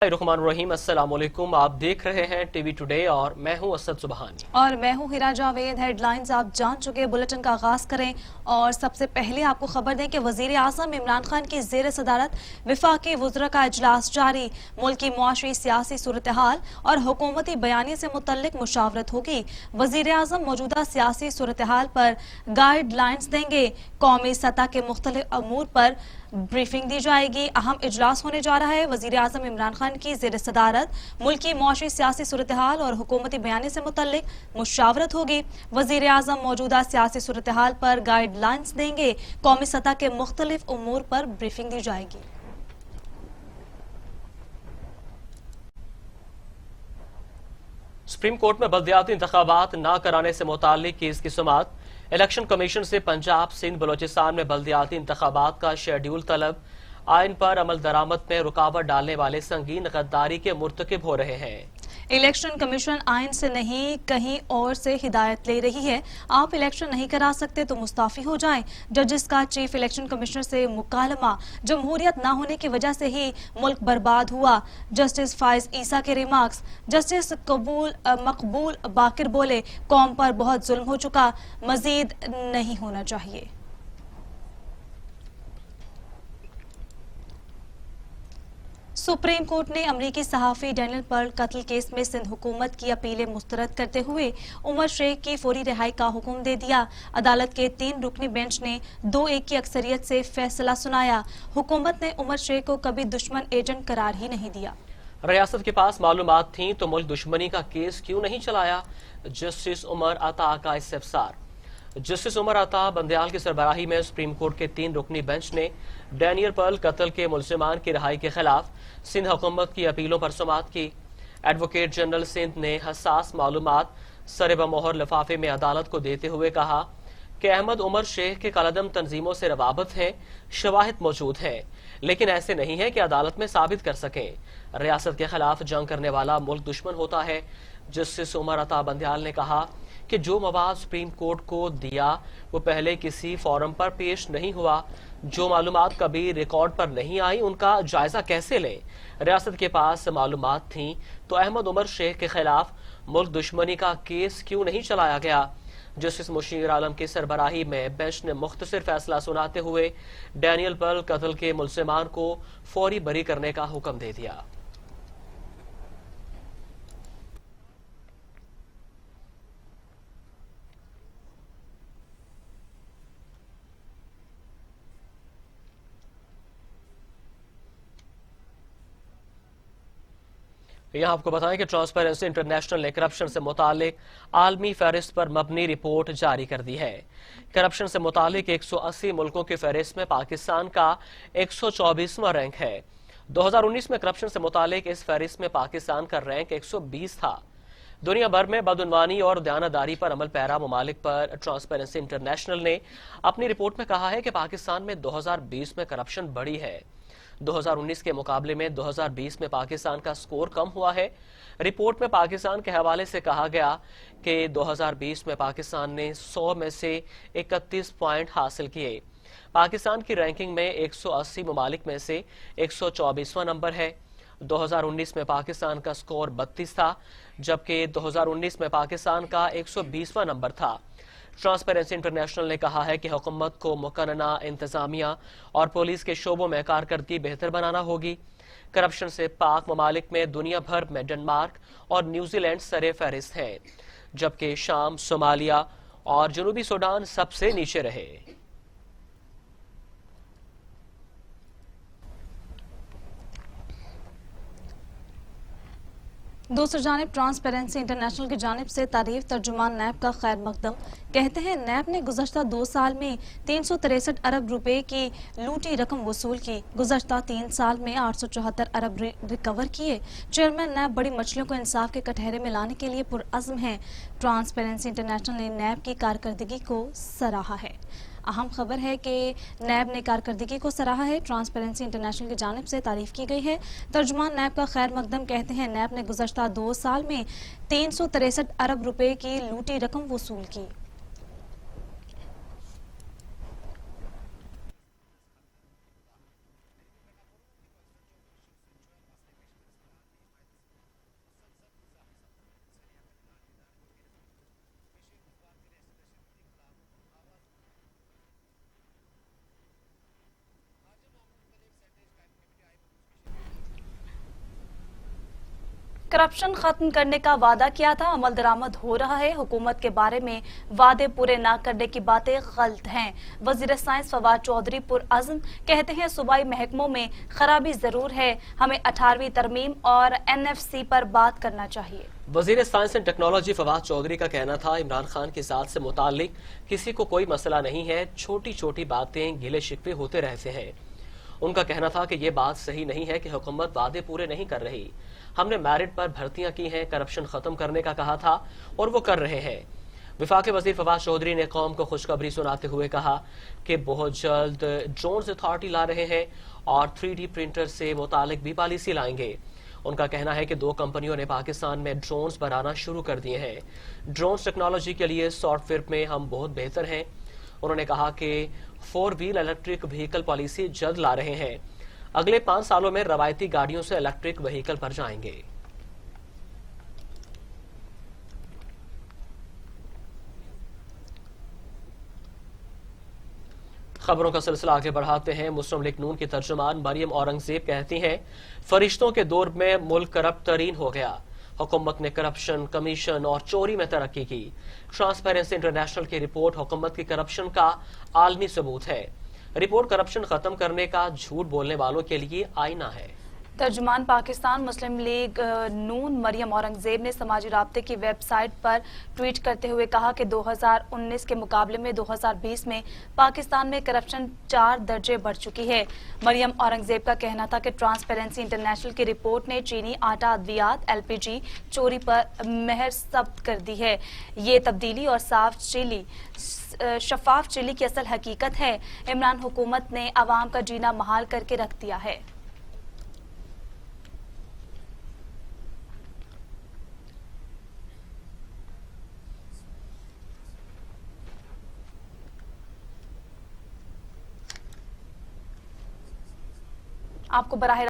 बिस्मिल्लाहिर्रहमानिर्रहीम। अस्सलाम वालेकुम। आप देख रहे हैं टीवी टुडे और मैं हूं असद सुबहानी और मैं हूं हिरा जावेद। हेडलाइंस आप जान चुके। बुलेटिन का आगाज करें और सबसे पहले आपको खबर दें कि वजीर आजम इमरान खान की जेर सदारत विफाकी वज़रा का इजलास जारी। मुल्क की मुआशी सियासी सूरत हाल और हुकूमती बयानी से मुतल्लिक मुशावरत होगी। वजीर आजम मौजूदा सियासी सूरत हाल पर गाइडलाइंस देंगे। कौमी सतह के मुख्तलिफ अमूर पर ब्रीफिंग दी जाएगी। अहम इजलास होने जा रहा है। वजीर आजम इमरान खान की जेर सदारत मुल्क की मुआशी सियासी सूरत हाल और हुकूमती बयानी से मुतल्लिक मुशावरत होगी। वजीर आजम मौजूदा सियासी सूरत हाल पर गाइडलाइंस देंगे। कौमी सतह के मुख्तलिफ उमूर पर ब्रीफिंग दी जाएगी। सुप्रीम कोर्ट में बल्दियाती इंतखाबात न कराने से मुताल्लिक केस की सुनवाई। इलेक्शन कमीशन से पंजाब, सिंध, बलोचिस्तान में बल्दियाती इंतखाबात का शेड्यूल तलब। आइन पर अमल दरामद में रुकावट डालने वाले संगीन गद्दारी के मुर्तकिब हो रहे हैं। इलेक्शन कमीशन आइन से नहीं कहीं और से हिदायत ले रही है। आप इलेक्शन नहीं करा सकते तो मुस्ताफी हो जाएं। जजेस का चीफ इलेक्शन कमिश्नर से मुकालमा। जमहूरियत ना होने की वजह से ही मुल्क बर्बाद हुआ। जस्टिस फाइज ईसा के रिमार्क्स। जस्टिस मकबूल बाकिर बोले, कौम पर बहुत जुल्म हो चुका, मजीद नहीं होना चाहिए। सुप्रीम कोर्ट ने अमरीकी सहाफ़ी डैनियल पर्ल कत्ल केस में सिंध हुकूमत की अपीलें मुस्तरद करते हुए उमर शेख की फौरी रिहाई का हुक्म दे दिया। अदालत के 3 रुकनी बेंच ने 2-1 की अक्सरियत से फैसला सुनाया। हुकूमत ने उमर शेख को कभी दुश्मन एजेंट करार ही नहीं दिया। रियासत के पास मालूमात थी तो मुल्क दुश्मनी का केस क्यों नहीं चलाया? जस्टिस उमर अता का इस्तिफसार। जस्टिस उमर अता बंदयाल की सरबराही में सुप्रीम कोर्ट के 3 रुकनी बेंच ने डैनियल पर्ल कत्ल के मुलजिमान की रिहाई के खिलाफ सिंध हुकूमत की अपीलों पर समाअत की। एडवोकेट जनरल सिंध ने हसास मालूमात सरे बमोहर लिफाफे में अदालत को देते हुए कहा कि अहमद उमर शेख के कलदम तंजीमों से रवाबत है, शवाहिद मौजूद हैं, लेकिन ऐसे नहीं है कि अदालत में साबित कर सकें। रियासत के खिलाफ जंग करने वाला मुल्क दुश्मन होता है। जस्टिस उमर अता बंदयाल ने कहा कि जो मवाद सुप्रीम कोर्ट को दिया वो पहले किसी फोरम पर पेश नहीं हुआ। जो मालूमात कभी रिकॉर्ड पर नहीं आई उनका जायजा कैसे लें? रियासत के पास मालूमात थी तो अहमद उमर शेख के खिलाफ मुल्क दुश्मनी का केस क्यों नहीं चलाया गया? जस्टिस मुशीर आलम की सरबराही में बेंच ने मुख्तसर फैसला सुनाते हुए डैनियल पर्ल कत्ल के मुलजिमान को फौरी बरी करने का हुक्म दे दिया। यहाँ आपको बताएं कि ट्रांसपेरेंसी इंटरनेशनल ने करप्शन से मुतालिक आलमी फहरिस्त पर मबनी रिपोर्ट जारी कर दी है। करप्शन से मुतालिक 180 मुल्कों की फहरिस्त में पाकिस्तान का 124वां रैंक है। 2019 में करप्शन से मुतालिक इस फहरिस्त में पाकिस्तान का रैंक 120 था। दुनिया भर में बदउनवानी और दयानतदारी पर अमल पैरा ममालिक पर ट्रांसपेरेंसी इंटरनेशनल ने अपनी रिपोर्ट में कहा है कि पाकिस्तान में 2020 में करप्शन बढ़ी है। 2019 के मुकाबले में 2020 में पाकिस्तान का स्कोर कम हुआ है। रिपोर्ट में पाकिस्तान के हवाले से कहा गया कि 2020 में पाकिस्तान ने 100 में से 31 पॉइंट हासिल किए। पाकिस्तान की रैंकिंग में 180 ममालिक में से 124वां नंबर है। 2019 में पाकिस्तान का स्कोर 32 था, जबकि 2019 में पाकिस्तान का 120वां नंबर था। ट्रांसपेरेंसी इंटरनेशनल ने कहा है कि हुकूमत को मुकन्ना इंतजामिया और पुलिस के शोबों में कारकर्दगी बेहतर बनाना होगी। करप्शन से पाक ममालिक में दुनिया भर में डेनमार्क और न्यूजीलैंड सरे फहरिस्त हैं, जबकि शाम, सोमालिया और जनूबी सूडान सबसे नीचे रहे। दूसरी जानिब ट्रांसपेरेंसी इंटरनेशनल की जानिब से तारीफ तर्जुमान नैब का खैर मकदम। कहते हैं नैब ने गुज़श्ता 2 साल में 363 अरब रुपए की लूटी रकम वसूल की। गुज़श्ता 3 साल में 874 अरब रिकवर किए। चेयरमैन नैब बड़ी मछलियों को इंसाफ के कटहरे में लाने के लिए पुरअज़्म हैं। ट्रांसपेरेंसी इंटरनेशनल ने नैब की कारकर्दगी को सराहा है। अहम खबर है कि नैब ने कारकर्दगी को सराहा है। ट्रांसपेरेंसी इंटरनेशनल की जानिब से तारीफ की गई है। तर्जुमान नैब का खैर मकदम कहते हैं नैब ने गुज़श्ता 2 साल में 363 अरब रुपए की लूटी रकम वसूल की। करप्शन खत्म करने का वादा किया था, अमल दरामद हो रहा है। हुकूमत के बारे में वादे पूरे न करने की बातें गलत हैं। वजीर साइंस फवाद चौधरी पुरअज़्म कहते हैं सूबाई महकमों में खराबी जरूर है, हमें 18वीं तरमीम और NFC पर बात करना चाहिए। वजीर science and technology Fawad Chaudhry का कहना था इमरान खान की जात से मुतालिक किसी को कोई मसला नहीं है, छोटी छोटी बातें गिले शिकवे होते रहते हैं। उनका कहना था कि ये बात सही नहीं है कि हुकूमत वादे पूरे नहीं कर रही। हमने मेरिट पर भर्तियां की हैं, करप्शन खत्म करने का कहा था और वो कर रहे हैं। विफाकी वजीर फवाद चौधरी ने कौम को खुशखबरी सुनाते हुए कहा कि बहुत जल्द ड्रोन्स अथॉरिटी ला रहे हैं और 3D प्रिंटर से मुतालिक भी पॉलिसी लाएंगे। उनका कहना है कि 2 कंपनियों ने पाकिस्तान में ड्रोन्स बनाना शुरू कर दिए हैं। ड्रोन्स टेक्नोलॉजी के लिए सॉफ्टवेयर में हम बहुत बेहतर हैं। उन्होंने कहा कि 4 व्हील इलेक्ट्रिक व्हीकल पॉलिसी जल्द ला रहे हैं। अगले 5 सालों में रवायती गाड़ियों से इलेक्ट्रिक व्हीकल पर जाएंगे। खबरों का सिलसिला आगे बढ़ाते हैं। मुस्लिम लीग नून की तर्जुमान मरियम औरंगजेब कहती हैं फरिश्तों के दौर में मुल्क करप्ट तरीन हो गया। हुकूमत ने करप्शन, कमीशन और चोरी में तरक्की की। ट्रांसपेरेंसी इंटरनेशनल की रिपोर्ट हुकूमत की करप्शन का आलमी सबूत है। रिपोर्ट करप्शन खत्म करने का झूठ बोलने वालों के लिए आईना है। तर्जुमान पाकिस्तान मुस्लिम लीग नून मरियम औरंगजेब ने समाजी राब्ते की वेबसाइट पर ट्वीट करते हुए कहा कि 2019 के मुकाबले में 2020 में पाकिस्तान में करप्शन 4 दर्जे बढ़ चुकी है। मरियम औरंगजेब का कहना था कि ट्रांसपेरेंसी इंटरनेशनल की रिपोर्ट ने चीनी आटा, अद्वियात, LPG चोरी पर मेहर जब्त कर दी है। ये तब्दीली और शफाफ चिली की असल हकीकत है। इमरान हुकूमत ने आवाम का जीना महाल करके रख दिया है। आपको बराह